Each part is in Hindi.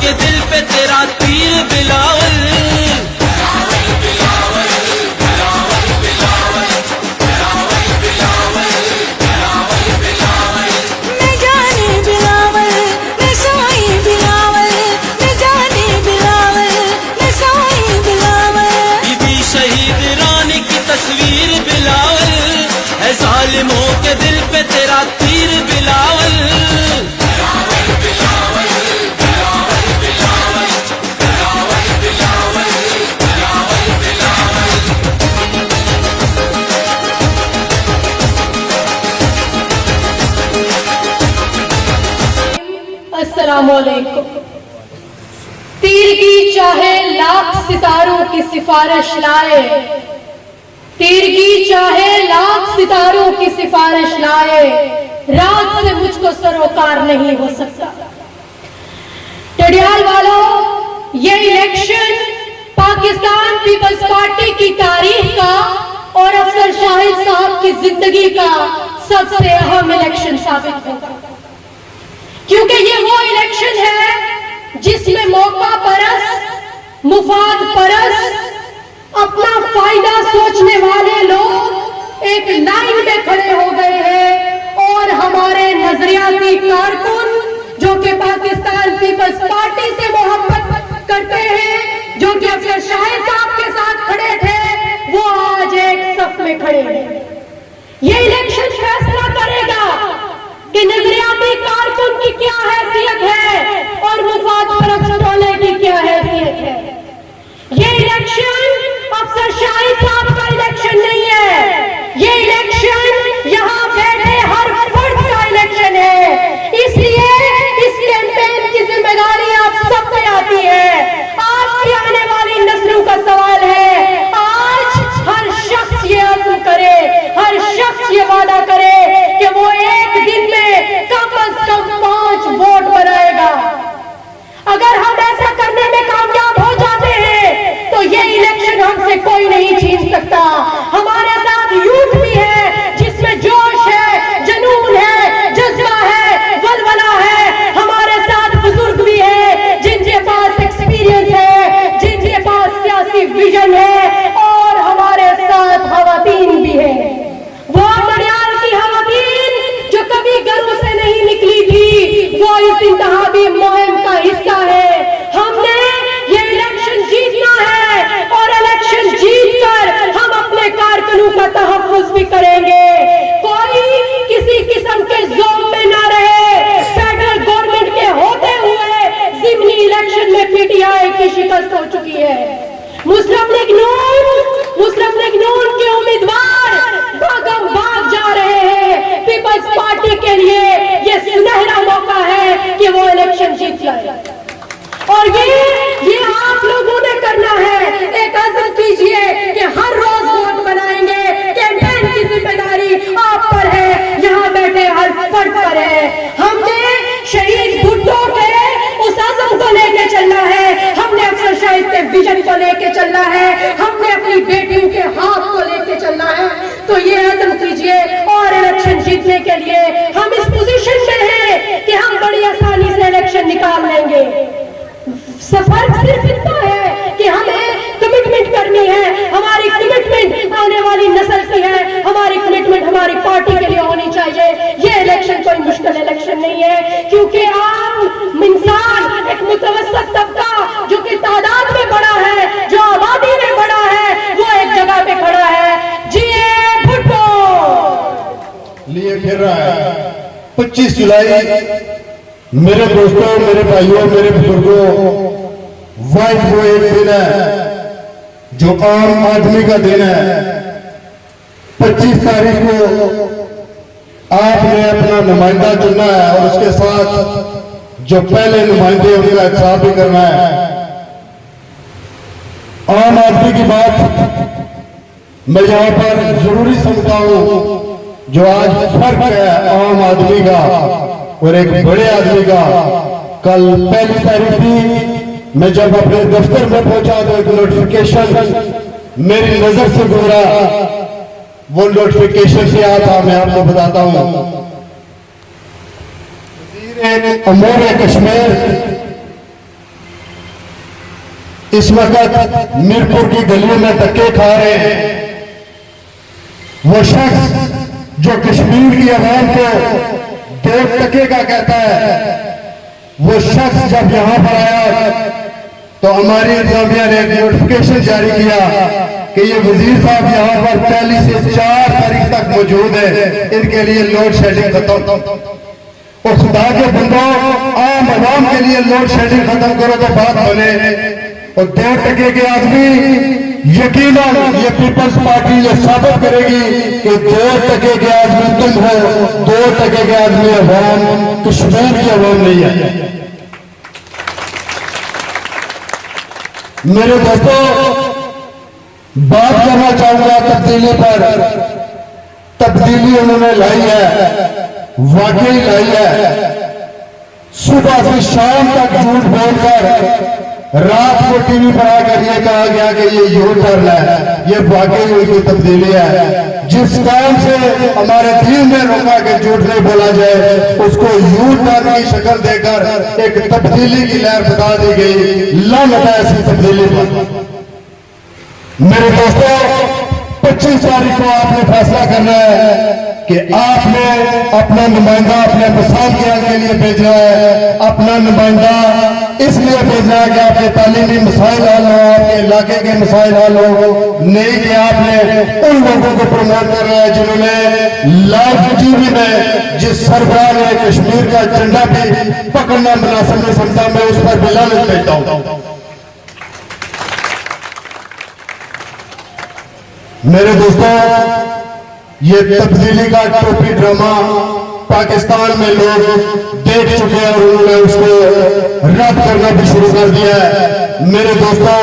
के दिल पे तेरा तीर बिलावल। तस्वीर बिलावल है, जालिमों के दिल पे तेरा तीर बिलावल। अस्सलामुअलैकुम। तीर की चाहे लाख सितारों की सिफारिश लाए, तीर की चाहे लाख सितारों की सिफारिश लाए, रात से मुझको सरोकार नहीं हो सकता। टडियाल वालों, ये इलेक्शन पाकिस्तान पीपल्स पार्टी की तारीख का और अफसर शाहिद साहब की जिंदगी का सबसे अहम इलेक्शन साबित होगा, क्योंकि ये वो इलेक्शन है जिसमें मौका परस्त, मुफाद परस्त, अपना फायदा सोचने वाले लोग एक लाइन में खड़े हो गए हैं और हमारे नजरियाती कारकुन जो कि पाकिस्तान पीपल्स पार्टी से मोहब्बत करते हैं, जो कि अफसर शाहिद साहब के साथ खड़े थे, वो आज एक सफ में खड़े हैं। ये इलेक्शन फैसला करेगा कि नजरियाती कारकुन की क्या हैसियत है और मुफाद परस्त वाले की क्या हैसियत है। ये इलेक्शन अफसर शाहिद साहब का इलेक्शन नहीं है, ये इलेक्शन यहाँ बैठे हर फर्द का इलेक्शन है। इसलिए इस कैंपेन की जिम्मेदारी आप सब पे आती है। आज की आने वाली नस्लों का सवाल है, आज हर शख्स ये अज़्म करे, हर शख्स ये वादा करे कि वो एक दिन में कम से कम 5 वोट बनाएगा। अगर हम ऐसा करने में कामयाब हो जाते हैं तो ये इलेक्शन हमसे कोई नहीं छीन सकता। हमारे साथ यूथ भी है जिसमें जोश है, जुनून है, जज्बा है, वलवला है। हमारे साथ बुजुर्ग भी है जिनके पास एक्सपीरियंस है, जिनके पास सियासी विजन है, और हमारे साथ खवातीन भी है। वो टडियाल की खवातीन जो कभी घरों से नहीं निकली थी, वो इस इंतहाबी मुहिम का हिस्सा है। हमने ये इलेक्शन जीतना है और इलेक्शन जीतकर हम अपने कारकुनों का तहफ्फुज़ भी करेंगे। कोई किसी किस्म के जोम में ना रहे। फेडरल गवर्नमेंट के होते हुए ज़िमनी इलेक्शन में पीटीआई की शिकस्त हो चुकी है। मुस्लिम लीग नून के उम्मीदवार भागम भाग जा रहे हैं। पीपल्स पार्टी के लिए ये सुनहरा मौका है कि वो इलेक्शन जीत जाए, और ये आप लोगों ने करना है। एक अज़्म कीजिए कि हर रोज वोट बनाएंगे। कैंपेन की जिम्मेदारी आप पर है, यहाँ बैठे हर फर्द पर है। हमने शहीद भुट्टो के उस अज़्म को लेके चलना है, हमने अफसर शाहिद के विजन को लेके चलना है, हमने अपनी बेटियों के हाथ को लेके चलना है। तो ये अज़्म कीजिए और इलेक्शन जीतने के लिए हम इस पोजीशन में हैं कि हम बड़ी आसानी से इलेक्शन निकाल लेंगे। सफर सिर्फ इतना है कि हमें कमिटमेंट करनी है। हमारी कमिटमेंट आने वाली नस्ल की है, हमारी कमिटमेंट हमारी पार्टी के लिए होनी चाहिए। ये इलेक्शन कोई मुश्किल इलेक्शन नहीं है, क्योंकि आम इंसान, एक मुतवस्सित तबका जो कि तादाद में बड़ा है, जो आबादी में बड़ा है, वो एक जगह पे खड़ा है। जिए भुट्टो लिए फिर रहा है। 25 जुलाई मेरे दोस्तों, मेरे भाइयों, मेरे बुजुर्गों, वाइट वो एक दिन है जो आम आदमी का दिन है। 25 तारीख को आपने अपना नुमाइंदा चुनना है और उसके साथ जो पहले नुमाइंदे उनका हिसाब भी करना है। आम आदमी की बात मैं यहां पर जरूरी समझता हूं। जो आज फर्क है आम आदमी का और एक बड़े आदमी का। कल पहली तारीख थी, मैं जब अपने दफ्तर में पहुंचा तो एक नोटिफिकेशन मेरी नजर से गुजरा। वो नोटिफिकेशन क्या था मैं आपको बताता हूं। अमूर कश्मीर इस वक्त मीरपुर की गलियों में धक्के खा रहे हैं, वो शख्स जो कश्मीर की आवाम को 2 टके का कहता है, वो शख्स जब यहां पर आया तो हमारी इंतजामिया ने एक नोटिफिकेशन जारी किया कि ये वजीर साहब यहां पर 1 से 4 तारीख तक मौजूद है, इनके लिए लोड शेडिंग खत्म। और खुदा के बंदों, आम आवाम के लिए लोड शेडिंग खत्म करो तो बात बने। और 2 टके के आदमी, यकीनन ये पीपल्स पार्टी ये साबित करेगी कि 2 टके के आदमी तुम हो, 2 टके के आदमी अवाम, कश्मीर की अवाम नहीं है। मेरे दोस्तों, बात करना चाहूंगा तब्दीली पर। तब्दीली उन्होंने लाई है, वाकई लाई है। सुबह से शाम तक झूठ बोलकर रात को टीवी पर आकर ये कहा गया कि ये यू टर्न है, ये वाकई उनकी तब्दीली है। जिस काम से हमारे दीन में रोका कि झूठ नहीं बोला जाए, उसको यू टर्न की शक्ल देकर एक तब्दीली की लहर बता दी गई। लानत है ऐसी तब्दीली पर। मेरे दोस्तों, 25 तारीख को आपने फैसला करना है कि आपने अपना नुमाइंदा अपने मसाइल के हल के लिए भेजना है। अपना नुमाइंदा इसलिए भेजना है कि आपके तालीमी मसाइल हल हो, आपके इलाके के मसाइल हल हो, नहीं कि आपने उन लोगों को प्रमोट कर रहा है जिन्होंने लाइव टीवी में जिस सरबराह ने कश्मीर का झंडा भी पकड़ना मुनासिब नहीं समझा, मैं उस पर भी लानत देता हूं। मेरे दोस्तों, ये तब्दीली का टोपी ड्रामा पाकिस्तान में लोग देख चुके हैं और उन्होंने उसको रद्द करना भी शुरू कर दिया है। मेरे दोस्तों,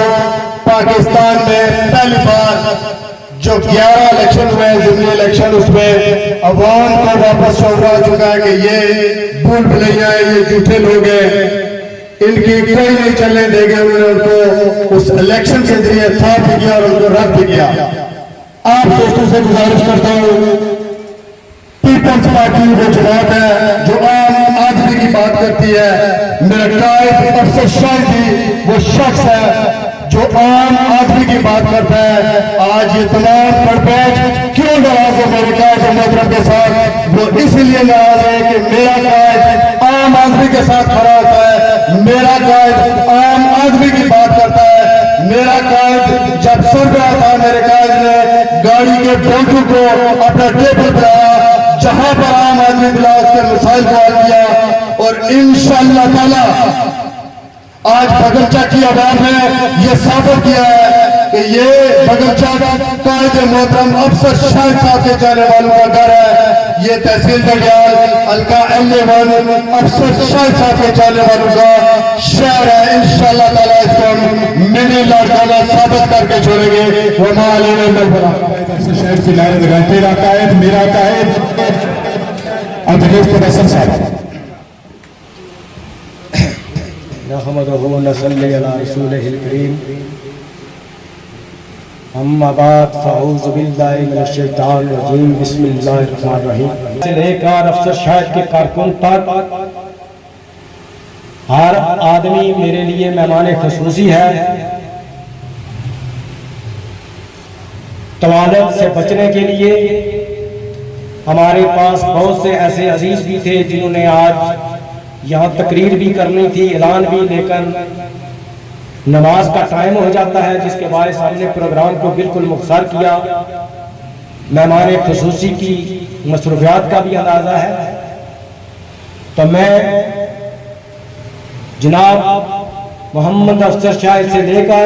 पाकिस्तान में पहली बार जो 11 इलेक्शन हुए हैं, ज़िमनी इलेक्शन, उसमें अवाम को वापस शौक आ चुका है कि ये भूल भुलैया है, ये झूठे लोग हैं, इनकी कोई नहीं चलने देंगे। उन्होंने उनको उस इलेक्शन के जरिए साफ भी किया और उनको रद्द भी किया। आप दोस्तों से गुजारिश करता हूं, पीपल्स पार्टी वो जमात है जो आम आदमी की बात करती है। मेरा कायद अफसर शाही वो शख्स है जो आम आदमी की बात करता है। आज ये तमाम पड़पैच क्यों नाराज है मेरे कायद मोहतरम के साथ? वो इसलिए नाराज है कि मेरा कायद आम आदमी के साथ खड़ा होता है, मेरा कायद आम आदमी की बात करता है। मेरा कायद जब सरबराह था, मेरे कायद ने गाड़ी के बोझों को अपना टेबल पर आया, जहां पर आम आदमी मिला उसके मसाइल को हल किया। और इंशाअल्लाह ताला आज बगलचा की आवाम ने यह साबित किया है कि ये बगलचा कायद मोहतरम अफसर शाहिद साहब के जाने वालों का घर है। ये तहसील दरियाल हल्का LA1 अफसर शाहिद साहब के जाने वालों का शहर है। इंशाअल्लाह ताला इसको हम मिनी लाडकाना साबित करके छोड़ेंगे। वो शहर की लाइन लगाए, मेरा कायद अखिलेश तबस्सुम साहब। नहमदुहु व नसल्ली अला रसूलिहिल करीम, अम्मा बाद फ़अऊज़ु बिल्लाहि मिनश शैतानिर रजीम, बिस्मिल्लाहिर रहमानिर रहीम। से लेकर अफसर शाहिद के कारकुन तक हर आदमी मेरे लिए मेहमान ख़ुसूसी है। तवालत से बचने के लिए हमारे पास बहुत से ऐसे अजीज भी थे जिन्होंने आज यहाँ तकरीर भी करनी थी, ऐलान भी, लेकिन नमाज का टाइम हो जाता है, जिसके बायस हमने प्रोग्राम को बिल्कुल मुख्तार किया। मेहमान खुसूसी की मसरूफियात का भी अंदाज़ा है। तो मैं जनाब मोहम्मद अफसर शाहिद से लेकर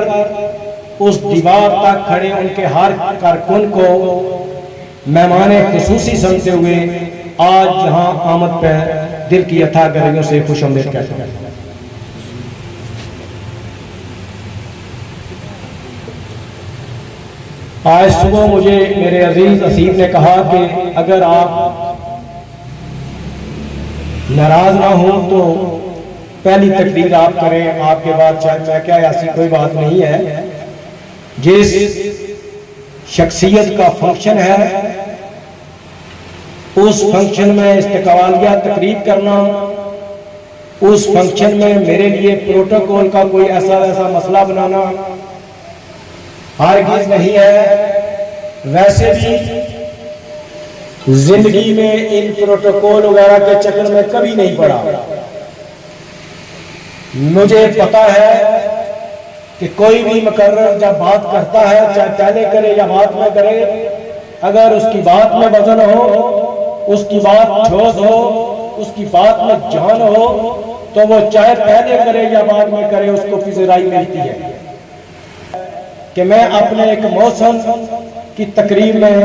उस दीवार तक खड़े उनके हर कारकुन को मेहमान खुसूसी समझते हुए आज यहाँ आमद पर दिल की अथाह गर्मियों से खुशामदीद कहता हूं। आज सुबह मुझे मेरे अजीज असीम ने कहा कि अगर आप नाराज ना हो तो पहली तकरीर आप करें, आपके बाद शायद मैं क्या, ऐसी कोई बात नहीं है। जिस शख्सियत का फंक्शन है उस फंक्शन में इस्तकबालिया तकरीब करना उस फंक्शन में मेरे लिए प्रोटोकॉल का कोई ऐसा मसला बनाना हरगिज़ नहीं है। वैसे भी जिंदगी में इन प्रोटोकॉल वगैरह के चक्कर में कभी नहीं पड़ा। मुझे पता है कि कोई भी मुकर्रर जब बात करता है, चाहे पहले करे या बाद में करे, अगर उसकी बात में वजन हो, उसकी बात ठोस हो, उसकी बात में जान हो, तो वो चाहे पहले करे या बाद में करे, उसको फिजराई मिलती है। कि मैं अपने एक मौसम की तकरीर में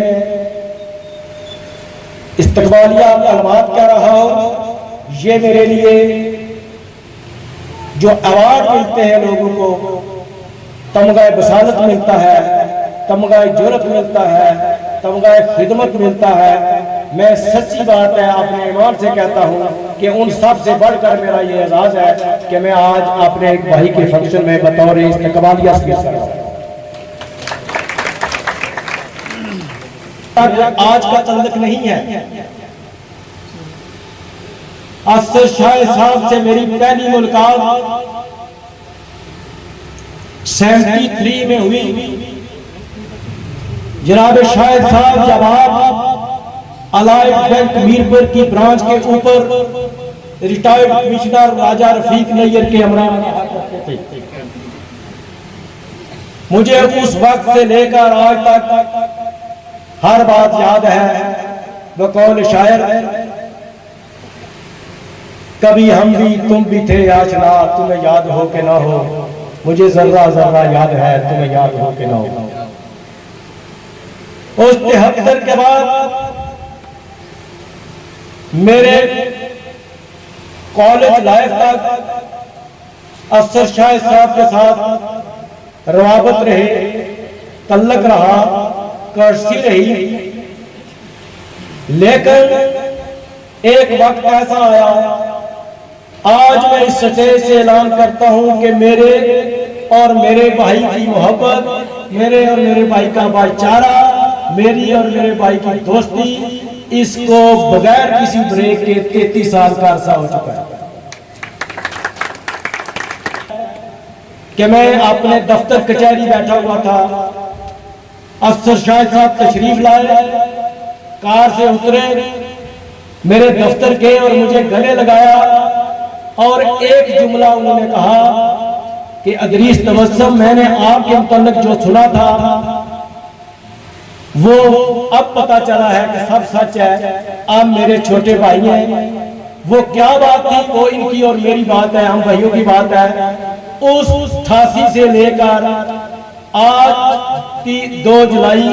इस्तकबालिया कलमात कह रहा हूं। ये मेरे लिए जो अवार्ड मिलते हैं लोगों को, तमगा बसालत मिलता है, तमगा जुर्रत मिलता है, तमगा खिदमत मिलता है, मैं सच्ची बात है अपने ईमान से कहता हूं कि उन सब से बढ़कर मेरा ये एजाज है कि मैं आज अपने एक भाई के फंक्शन में बतौर इस्तकबालिया स्पीच कर रहा हूं। आज का तल्लुक नहीं है। अफसर शाह साहब से मेरी पहली मुलाकात 73 में हुई। जनाब शाहिद साहब जब आप अलाइड बैंक मीरपुर की ब्रांच के ऊपर रिटायर्ड कमिश्नर राजा रफीक नैयर के हमरा थे, मुझे उस वक्त से लेकर आज तक हर बात याद है। बकौल शायर, कभी हम भी तुम भी थे आशना, तुम्हें याद हो के ना हो, मुझे जर्रा जर्रा याद है, तुम्हें याद हो के ना हो। उस 73 के बाद मेरे कॉलेज लाइफ तक अफसर शाह साहब के साथ रवाबत रहे, तल्लक रहा, कर्सी रही। लेकिन एक वक्त ऐसा आया, आज मैं इस स्टेज से ऐलान करता हूं कि मेरे और मेरे भाई की मोहब्बत, मेरे और मेरे भाई का भाईचारा, मेरी और मेरे भाई की दोस्ती, इसको बगैर किसी ब्रेक के 33 साल का अरसा हो चुका है कि मैं अपने दफ्तर कचहरी बैठा हुआ था। अफसर शाह साहब तशरीफ लाए, कार से उतरे, मेरे दफ्तर के और मुझे गले लगाया और एक जुमला उन्होंने कहा कि अदरीस तबस्सुम, मैंने आपके मुतल्लिक जो सुना था वो अब पता चला है कि सब सच है। आप मेरे छोटे भाई हैं। वो क्या बात थी, वो इनकी और मेरी बात है, हम भाइयों की बात है। उस 88 से लेकर आज 2 जुलाई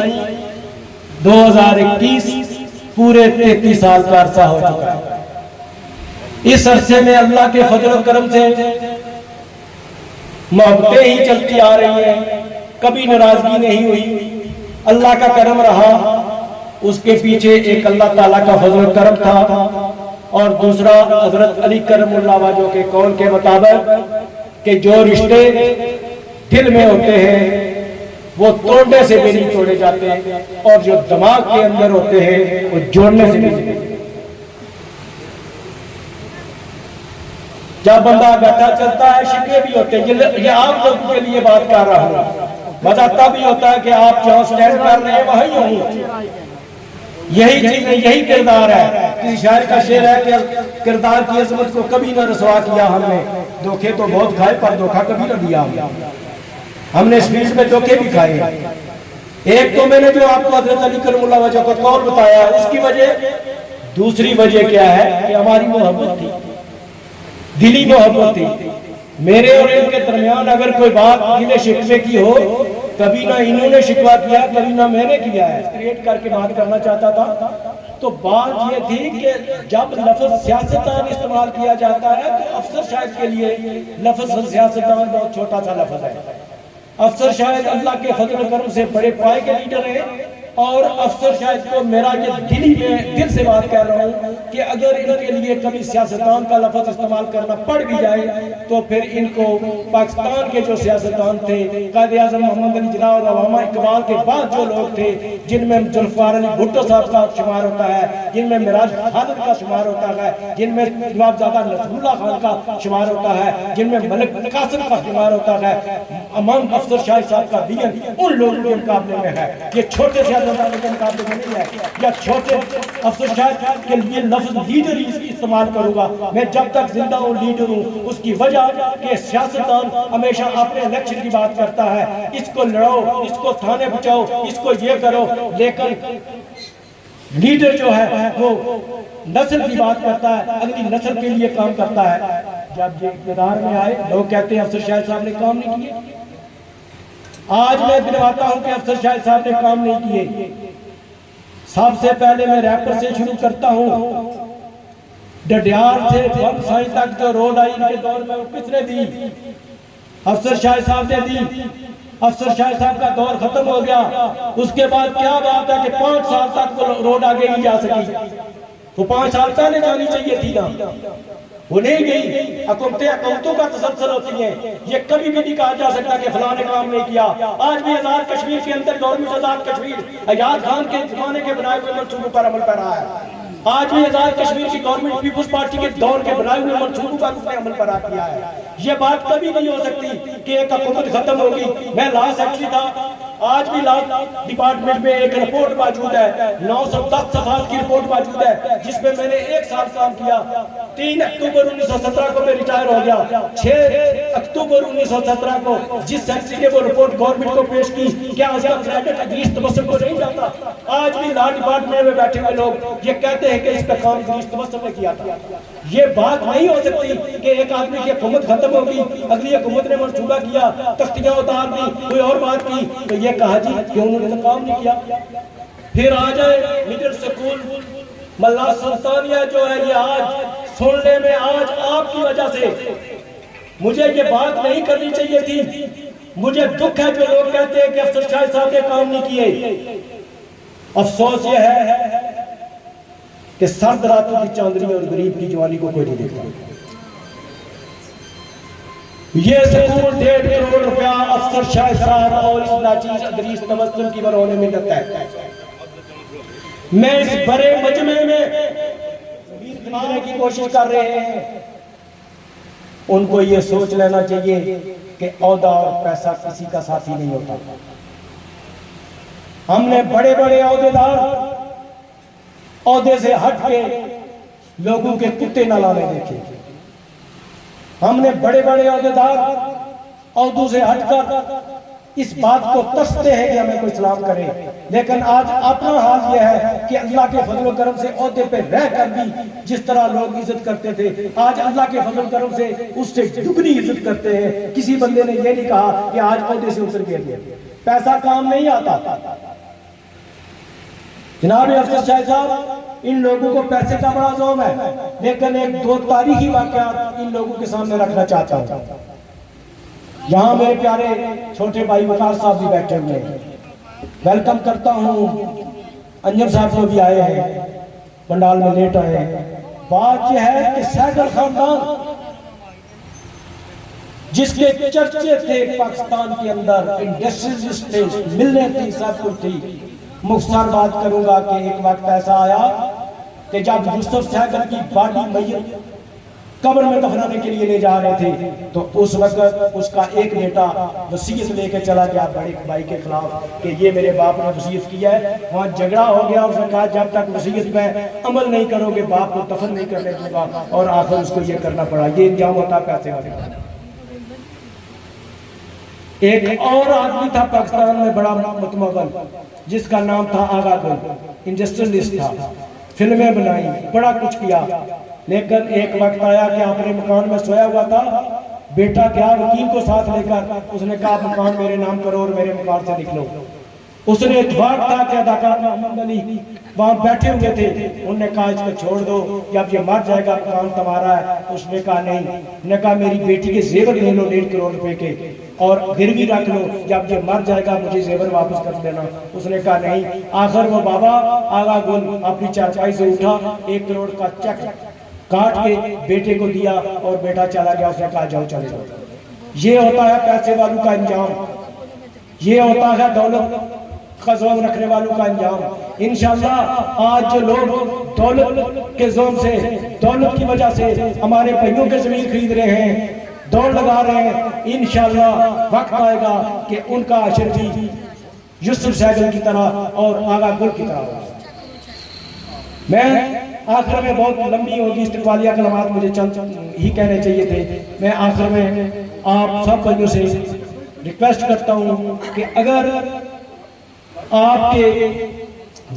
2021 पूरे 33 साल का अरसा हो चुका है। इस अरसे में अल्लाह के फजल और करम से मोहब्बतें ही चलती आ रही हैं, कभी नाराजगी नहीं हुई, अल्लाह का करम रहा। उसके पीछे एक अल्लाह ताला का फजल और करम था और दूसरा हजरत अली करमुल्लाह वाजो के कौल के मुताबिक कि जो रिश्ते दिल में होते हैं वो तोड़ने से भी नहीं तोड़े जाते और जो दिमाग के अंदर होते हैं वो जोड़ने से भी नहीं। जब बंदा बैठा चलता है शिकवे भी होते हैं। ये आप लोगों के लिए बात कर रहा हूं। मजा तब भी होता है कि आप जहां स्टैंड कर रहे हैं वहीं हो। यही चीज है, यही किरदार है। किसी शायर का शेर है कि किरदार की अजमत को कभी ना रसवा किया हमने, धोखे तो बहुत खाए पर धोखा कभी ना दिया हमने। स्पीच में धोखे भी खाए। एक तो मैंने जो आपको हजरत अली करमुल्लाह वजह का कौल बताया, उसकी वजह, दूसरी वजह क्या है कि हमारी मोहब्बत थी, दिली मोहब्बत थी। मेरे और इनके दरमियान अगर कोई बात गिले शिकवे की हो, कभी ना इन्होंने शिकवा किया, कभी ना मैंने किया है, क्रिएट करके बात करना चाहता था। तो बात ये थी कि जब लफ्ज सियासतदान इस्तेमाल किया जाता है तो अफसर शाहिद के लिए लफ्ज सियासतदान बहुत छोटा सा लफ्ज है। अफसर शाहिद अल्लाह के फजल करम से बड़े पाए के लीडर हैं और अफसर शाहिद को मेरा ये दिल से बात कर रहा हूँ कि अगर इनके लिए कभी सियासतदान का लफ्ज इस्तेमाल करना पड़ भी जाए तो फिर इनको पाकिस्तान के जो सियासतदान थे, कायद-ए-आज़म मोहम्मद अली जिन्ना और अल्लामा इकबाल के बाद जो लोग थे, जिनमें जुल्फ़िकार अली भुट्टो साहब का शुमार होता है, जिनमें मिराज खालिद का शुमार होता है, जिनमें नवाबजादा नसरुल्लाह खान का शुमार होता है, जिनमें मलिक कासिम का शुमार होता है, अमान अफसर शाहिद साहब का दियन उन लोगों के मुकाबले में है। ये छोटे सियासतदानों के मुकाबले में नहीं है। या छोटे अफसर शाहिद के लिए लफ्ज लीडर ही इस्तेमाल करूंगा। मैं जब तक जिंदा हूँ लीडर हूँ। उसकी वजह कि सियासतदान हमेशा अपने इलेक्शन की बात करता है, इसको लड़ो, इसको थाने बचाओ, इसको ये करो, लेकिन लीडर जो है वो नस्ल की बात करता है, अगली नस्ल के लिए काम करता है। जब ये इक़्तिदार में आए लोग कहते हैं अफसर शाहिद साहब ने काम नहीं किए। आज मैं दिलवाता हूं कि अफसर शाहिद साहब ने काम नहीं किए। सबसे पहले मैं रैपर से शुरू करता हूं। डडियाल से बंसाई तक जो रोड आई इनके दौर में वो किसने दी? अफसर शाहिद साहब ने दी। अफसर शाहिद साहब का दौर खत्म हो गया। उसके बाद क्या बात है कि 5 साल तक वो रोड आगे नहीं जा सकी। वो 5 साल पहले जानी चाहिए थी ना, वो नहीं गई। हुकूमतों का तसलसल होती है। ये कभी भी नहीं कहा जा सकता कि फलां ने काम नहीं किया। आज भी आजाद कश्मीर के अंदर गवर्नमेंट आजाद कश्मीर अयाद खान के जमाने के बनाए हुए मंसूबों पर अमल कर रहा है। आज भी आजाद कश्मीर की गवर्नमेंट पीपुल्स पार्टी के दौर के बनाए हुए मंसूबों का उसने अमल पर किया है। ये बात कभी नहीं हो सकती कि एक हुकूमत खत्म होगी। मैं लॉ सेक्रेटरी था, आज भी लॉ डिपार्टमेंट में एक रिपोर्ट मौजूद है, 910 सफाल की रिपोर्ट मौजूद है, जिसमें मैंने 1 साल काम किया। 3 अक्टूबर 1917 को मैं रिटायर हो गया। 6 अक्टूबर 1917 को जिस सेक्रेटरी ने वो रिपोर्ट गवर्नमेंट को पेश की, क्या उसका क्रेडिट अजीज तबस्सुम को नहीं जाता? आज भी लॉ डिपार्टमेंट में बैठे हुए लोग ये कहते हैं कि इसका काम अजीज तबस्सुम ने किया था। ये बात नहीं हो सकती कि एक आदमी की हुकूमत खत्म होगी, अगली हुकूमत ने मंसूबा किया, तख्तियां उतार दी, कोई और बात की, तो ये कहा जी कि उन्होंने तो काम नहीं किया। फिर आ जाए मिडिल स्कूल मल्ला सुल्तानिया जो है, ये आज सुनने में आज आपकी वजह से मुझे ये बात नहीं करनी चाहिए थी। मुझे दुख है जो लोग कहते हैं कि अफसर शाहिद साहब ने काम नहीं किए। अफसोस ये है कि सर्द रातों की चांदनी और गरीब की जवानी को कोई नहीं देखता। ये स्कूल 1.5 करोड़ रुपया अफसर शाहिद साहब और इस नाचीज अदरीस तबस्सुम की बनने में लगता है। मैं इस बड़े मजमे में दिखाने की कोशिश कर रहे हैं। उनको ये सोच लेना चाहिए कि औहदा और पैसा किसी का साथी नहीं होता। हमने बड़े बड़े औहदेदार औहदे से हट के लोगों के कुत्ते न लाने देखे। हमने बड़े बड़े औहदेदार औहदों से हटकर इस बात को तरसते हैं कि हमें कोई सलाम करे, लेकिन आज अपना हाल यह है कि अल्लाह के फजल करम से औहदे पे रहकर भी जिस तरह लोग इज्जत करते थे, आज अल्लाह के फजल करम से उससे दुगनी इज्जत करते हैं। किसी बंदे ने यह नहीं कहा कि आज औहदे से उतर गया। पैसा काम नहीं आता। जनाब अफसर शाहिद साहब, इन लोगों को पैसे का बड़ा जोम है, लेकिन एक 2 तारीखी वाकयात इन लोगों के सामने रखना चाहता हूँ। यहाँ मेरे प्यारे छोटे भाई वकार साहब भी बैठे हुए हैं, वेलकम करता हूँ। अंजन साहब को भी आए हैं, पंडाल में लेट आए हैं। बात यह है कि सैगल खानदान जिसके चर्चे थे पाकिस्तान के अंदर, इंडस्ट्रियलिस्ट थे, मिलने थी, सब कुछ थी। मुख्तार बात करूंगा कि एक वक्त ऐसा आया कि जब यूसुफ सैगल की बॉडी मैयत कब्र में दफनाने के लिए ले जा रहे थे, तो उस वक्त उसका एक बेटा वसीयत लेके चला गया बड़े भाई के खिलाफ कि ये मेरे बाप ने वसीयत किया है। वहाँ झगड़ा हो गया। उसने कहा जब तक वसीयत में अमल नहीं करोगे बाप को दफन नहीं करने दूंगा, और आखिर उसको ये करना पड़ा। ये इंतजाम होता पैसे वाले। एक और आदमी था पाकिस्तान में बड़ा मुतमगन, जिसका नाम था आगा गुल, इंडस्ट्रियलिस्ट था, फिल्में बनाई, बड़ा कुछ किया। लेकिन एक वक्त आया कि अपने मकान में सोया हुआ था, बेटा गया वकील को साथ लेकर, उसने कहा मकान मेरे नाम करो और मेरे मकान से निकलो। उसने इत्तेफाक था कि अदाकार मोहम्मद अली वहां बैठे हुए थे, उन्होंने कहा इसको छोड़ दो, जब ये मर जाएगा मकान तुम्हारा है। उसने कहा नहीं। ने कहा मेरी बेटी के जेवर ले लो 1.5 करोड़ रुपए के। और गिरवी रख लो, जब ये मर जाएगा मुझे जेवर वापस कर देना। उसने कहा नहीं। आखिर वो बाबा आगा गुल अपनी चारपाई से उठा, 1 करोड़ का चेक काट के बेटे को दिया और बेटा चला गया। उसने कहा जाओ चले जाओ। ये होता है पैसे वालों का अंजाम, ये होता है दौलत का ज़ौम रखने वालों का अंजाम। इंशाअल्लाह आज जो लोग दौलत के ज़ौम से, दौलत की वजह से हमारे भाइयों के ज़मीन खरीद रहे हैं, दौड़ लगा रहे हैं, इंशाअल्लाह वक्त आएगा कि उनका अशर भी यूसुफ सैगल की तरह और आगा गुल की तरह होगा। मैं आखिर में, बहुत लंबी होगी इस्तिक़बालिया कलमात, मुझे चंद ही कहने चाहिए थे। मैं आखिर में आप सब भाइयों से रिक्वेस्ट करता हूँ कि अगर आपके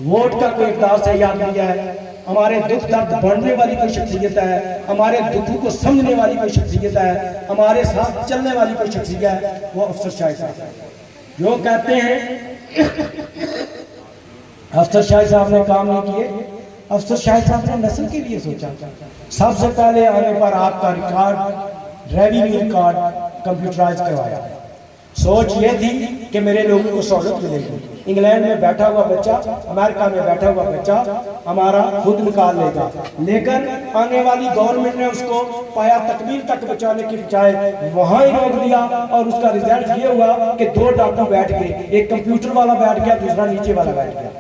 वोट का कोई इक़दार से याद दिया है, हमारे दुख दर्द बढ़ने वाली कोई शख्सियत है, हमारे दुखों को समझने वाली कोई शख्सियत है, हमारे साथ चलने वाली कोई शख्सियत है, वो अफसर शाहिद साहब है। जो कहते हैं अफसर शाहिद साहब ने काम नहीं किए, अफसर शाहिद साहब ने नस्ल के लिए सोचा। सबसे पहले आने पर आपका रिकॉर्ड, रेवेन्यू रिकॉर्ड कंप्यूटराइज करवाया। सोच ये थी कि मेरे लोगों को सहूलत मिलेगी। इंग्लैंड में बैठा हुआ बच्चा, अमेरिका में बैठा हुआ बच्चा हमारा खुद निकाल लेगा, लेकिन आने वाली गवर्नमेंट ने उसको पाया तकमील तक बचाने की बजाय वहां ही रोक दिया। और उसका रिजल्ट ये हुआ कि 2 डाकू बैठ गए, एक कंप्यूटर वाला बैठ गया, दूसरा नीचे वाला बैठ गया।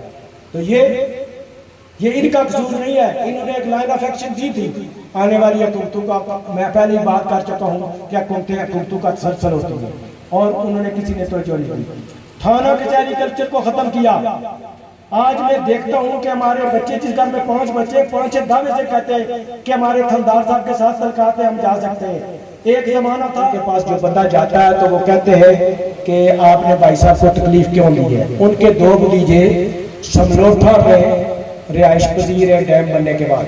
तो ये इनका कसूर नहीं है, इन्होंने एक लाइन ऑफ एक्शन दी थी। आने वाली हुकूमतों का मैं पहले ही बात कर चुका हूँ कि हुकूमतों का तसलसल होती है, और उन्होंने किसी ने तवज्जो नहीं दी। थाना कचहरी कल्चर को खत्म किया। आज मैं देखता हूँ कि हमारे बच्चे, जिस घर में 5 बच्चे, 5 दावे से कहते हैं कि हमारे थानेदार साहब के साथ तलकात है, हम जा सकते हैं। एक जमाना था के पास जो बंदा जाता है तो वो कहते हैं कि आपने भाई साहब को तकलीफ क्यों दी है। उनके 2 भतीजे समलोठा में रिहाइश पजीर है डैम बनने के बाद।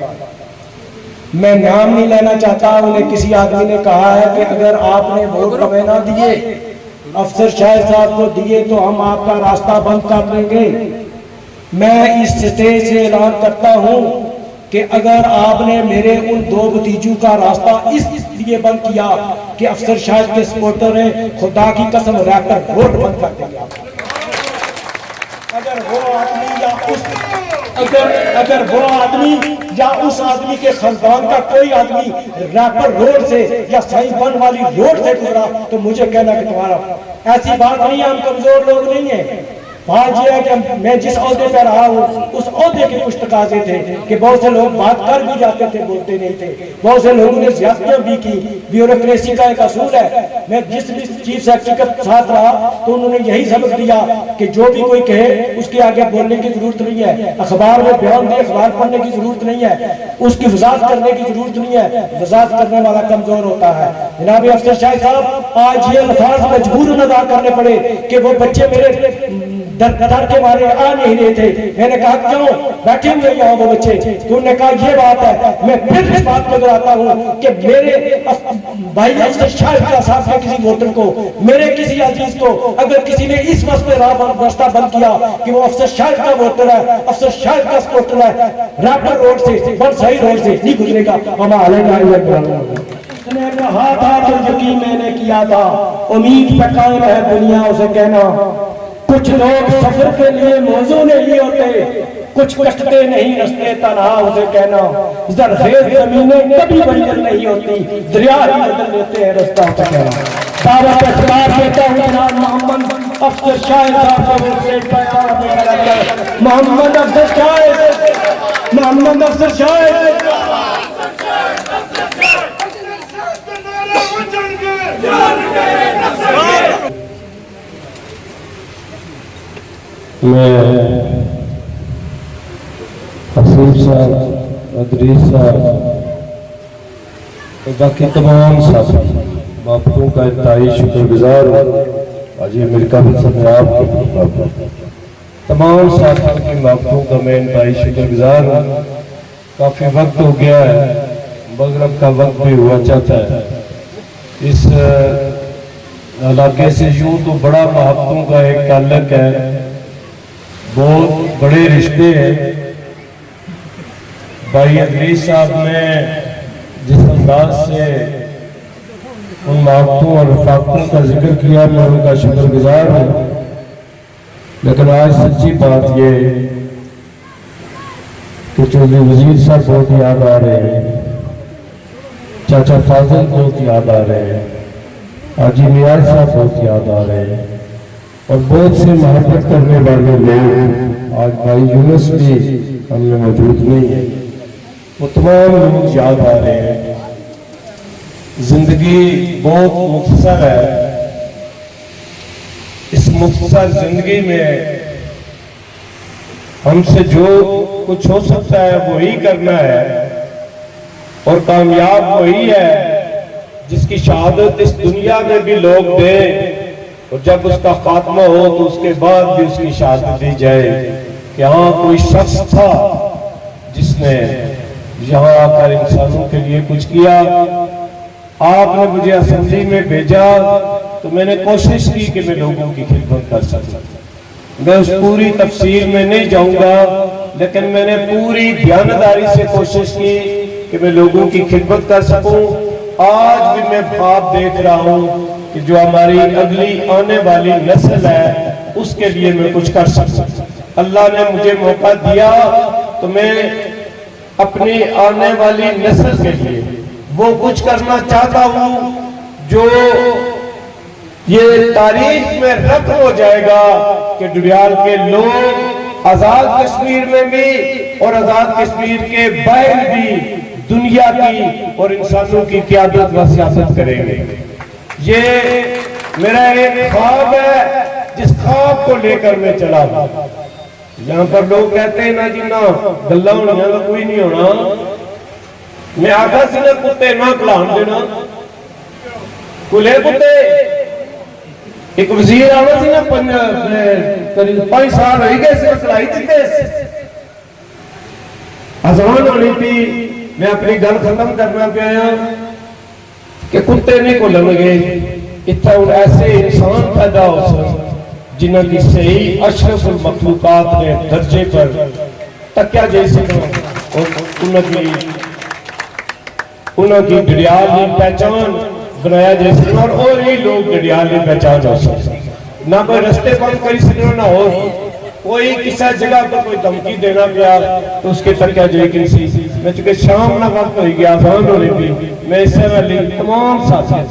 मैं नाम नहीं लेना चाहता, उन्हें किसी आदमी ने कहा है कि अगर आपने वोट हमें ना दिए, अफसर शाहिद साहब को दिए, तो हम आपका रास्ता बंद कर देंगे। मैं इस स्टेज से ऐलान करता हूं कि अगर आपने मेरे उन 2 भतीजों का रास्ता इसलिए बंद किया कि अफसर शाहिद के सपोर्टर हैं, खुदा की कसम रहकर वोट बंद कर देंगे आप। अगर वो आदमी या उस आदमी के खानदान का कोई आदमी रैपर रोड से या साइंस वन वाली रोड से गुजरा तो मुझे कहना कि तुम्हारा, ऐसी बात नहीं है, हम कमजोर लोग नहीं है। बात यह है कि मैं जिस ओहदे पर रहा हूँ उस ओहदे के कुछ तकाजे थे कि बहुत से लोग बात कर भी जाते थे, बोलते नहीं थे। बहुत से लोगों ने ज्यादतियां भी की, ब्यूरोक्रेसी का एक असूल है। मैं जिस भी चीफ सेक्रेटरी के साथ रहा तो उन्होंने यही सबक दिया कि जो भी कोई कहे उसके आगे बोलने की जरूरत नहीं है, अखबार में बयान दे, अखबार पढ़ने की जरूरत नहीं है, उसकी वजाहत करने की जरूरत नहीं है, वजाहत करने वाला कमजोर होता है। जनाब अफसर शाहिद साहब, आज ये अल्फाज मजबूरन अदा करने पड़े कि वो बच्चे मेरे डर के मारे आ नहीं रहे थे। मैंने कहा क्यों बैठे हुए यहाँ वो बच्चे, तो उन्होंने कहा ये बात है। मैं फिर इस बात को दोहराता हूँ कि मेरे भाई अफसर शाहिद साहब के किसी वोटर को, मेरे किसी अजीज को अगर किसी ने इस मसले रास्ता बंद किया कि वो अफसर शाहिद का वोटर है, अफसर शाहिद का सपोर्टर है, रैपर रोड से, बड़ सही रोड से नहीं गुजरेगा। कहा था तो यकीन मैंने किया था, उम्मीद पे कायम है दुनिया उसे कहना। कुछ लोग सफर के लिए मौजू नहीं होते, कुछ कटते नहीं रस्ते तनहा उसे कहना। जरखेज जमीनें कभी बंजर नहीं होती, दरिया ही बदल लेते हैं रास्ता उसे कहना। दावा पे खिलाफ देता हूँ जनाब मोहम्मद अफसर शाहिद साहब को से मोहम्मद अफसर शाहिद, मोहम्मद अफसर शाहिद। मैं हसीब साहब, अदरीस साहब, बाकी तमाम साथी बापू का इंतहाई शुक्रगुजार हूँ। आज अमेरिका में समय आपको तमाम साथियों की बापू का मैं इंतहाई शुक्रगुजार हूँ। काफ़ी वक्त हो गया है, मगरब का वक्त भी हुआ चाहता है। इस इलाके से यूँ तो बड़ा महत्वों का एक ताल्लुक है, बहुत बड़े रिश्ते हैं। भाई अदरीस साहब ने जिस अंदाज से उन मौक़ों और रफ़ाक़तों का जिक्र किया, मैं उनका शुक्रगुजार हूँ। लेकिन आज सच्ची बात ये कि चौधरी वजीर साहब बहुत याद आ रहे हैं, चाचा फाजिल बहुत याद आ रहे हैं, हाजी नियाज साहब बहुत याद आ रहे हैं, और बहुत से मोहब्बत करने वाले लोग आज भाई यूनुस भी हमने मौजूद नहीं है, वो तमाम लोग याद आ रहे हैं। जिंदगी बहुत मुख्तसर है, इस मुख्तसर जिंदगी में हमसे जो कुछ हो सकता है वही करना है, और कामयाब वही है जिसकी शहादत इस दुनिया में भी लोग दें, और जब उसका खात्मा हो तो उसके बाद भी उसकी शहादत दी जाए कि हाँ कोई शख्स था जिसने यहाँ आकर इंसानों के लिए कुछ किया। आपने मुझे असेंबली में भेजा तो मैंने कोशिश की कि मैं लोगों की खिदमत कर सकूं। मैं उस पूरी तफसील में नहीं जाऊंगा, लेकिन मैंने पूरी ध्यानदारी से कोशिश की कि मैं लोगों की खिदमत कर सकूं। आज भी मैं ख्वाब देख रहा हूं कि जो हमारी अगली आने वाली नस्ल है उसके लिए मैं कुछ कर सकूं। अल्लाह ने मुझे मौका दिया तो मैं अपनी आने वाली नस्ल के लिए वो कुछ करना चाहता हूं जो ये तारीख में रकम हो जाएगा कि डुडियाल के लोग आजाद कश्मीर में भी और आजाद कश्मीर के बाहर भी दुनिया की और इंसानों की क़यादत व सियासत करेंगे। ये मेरा एक ख्वाब है जिस ख्वाब को लेकर मैं चला हूं। यहाँ पर लोग कहते हैं ना जी ना गल्ला होना तो कोई नहीं होना। मैं आखा सी ना कुत्ते ना खिलान देना, कुले कुत्ते। एक वजीर आवा सी ना करीब 5 साल हो गए से खिलाई दिते, अजान होनी थी। मैं अपनी गल खत्म करना पाया कि कुत्ते नहीं घुलणगे। इतना हूं ऐसे इंसान पैदा हो सन जिन्हों की सही अशरफुल मखलूकात ने दर्जे पर टक्या जा सकना, और उन्होंने डडियाल की पहचान बनाया जा सकना, और ही लोग डडियाल की पहचान हो सकते। ना कोई रस्ते बंद कर सकना, ना हो कोई किसी जगह पर कोई धमकी देना पाया तो उसके टक्या जाए किसी। मैं चूंकि शाम ना वक्त हो गया अजान होने की, मैं इससे वाली तमाम साथियों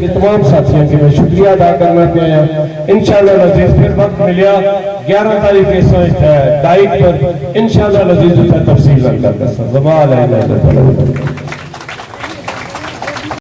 तमाम साथियों की मैं शुक्रिया अदा करना पाया। इंशाअल्लाह अजीज फिर वक्त मिलिया 11 तारीख डाइट पर इंशाअल्लाह अजीज तफसील करता।